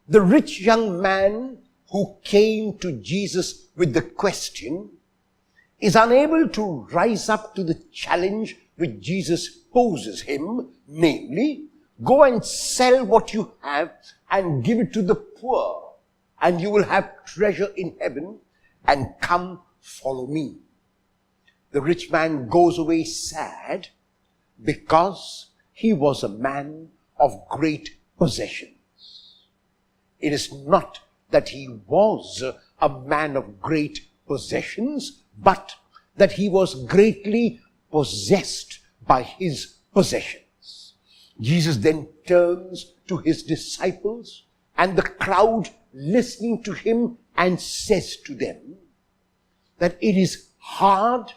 the rich young man who came to Jesus with the question is unable to rise up to the challenge which Jesus poses him, namely, go and sell what you have and give it to the poor, and you will have treasure in heaven, and come follow me. The rich man goes away sad because he was a man of great possessions. It is not that he was a man of great possessions, but that he was greatly possessed by his possessions. Jesus then turns to his disciples and the crowd listening to him and says to them that it is hard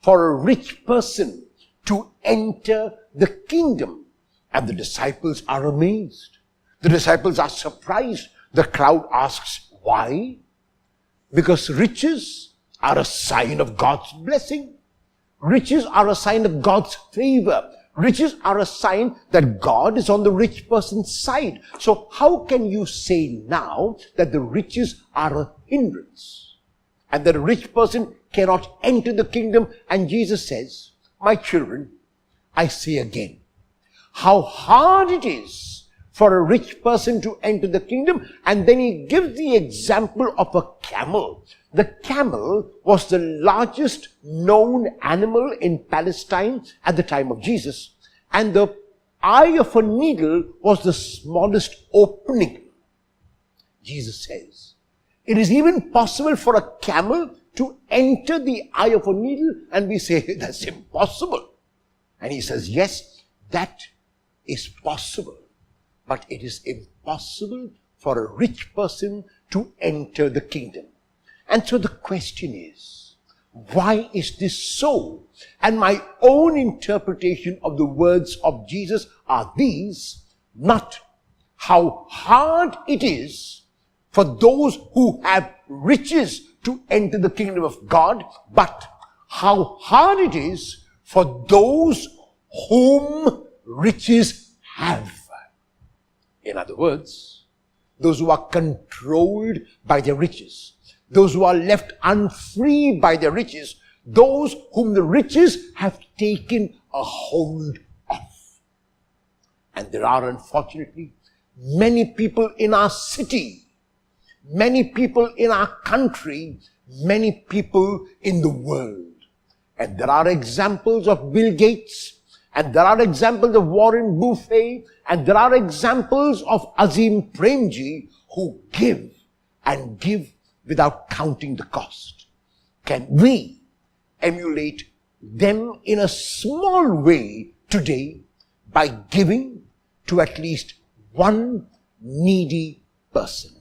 for a rich person to enter the kingdom. And the disciples are amazed. The disciples are surprised. The crowd asks, why? Because riches are a sign of God's blessing. Riches are a sign of God's favor. Riches are a sign that God is on the rich person's side. So how can you say now that the riches are a hindrance and that a rich person cannot enter the kingdom? And Jesus says, my children, I say again, how hard it is for a rich person to enter the kingdom. And then he gives the example of a camel. The camel was the largest known animal in Palestine at the time of Jesus. And the eye of a needle was the smallest opening. Jesus says, it is even possible for a camel to enter the eye of a needle, and we say, that's impossible. And he says, yes, that is possible. But it is impossible for a rich person to enter the kingdom. And so the question is, why is this so? And my own interpretation of the words of Jesus are these, not how hard it is for those who have riches to enter the kingdom of God, but how hard it is for those whom riches have. In other words, those who are controlled by their riches, those who are left unfree by their riches, those whom the riches have taken a hold of. And there are, unfortunately, many people in our city, many people in our country, many people in the world. And there are examples of Bill Gates, and there are examples of Warren Buffett, and there are examples of Azim Premji who give and give without counting the cost. Can we emulate them in a small way today by giving to at least one needy person?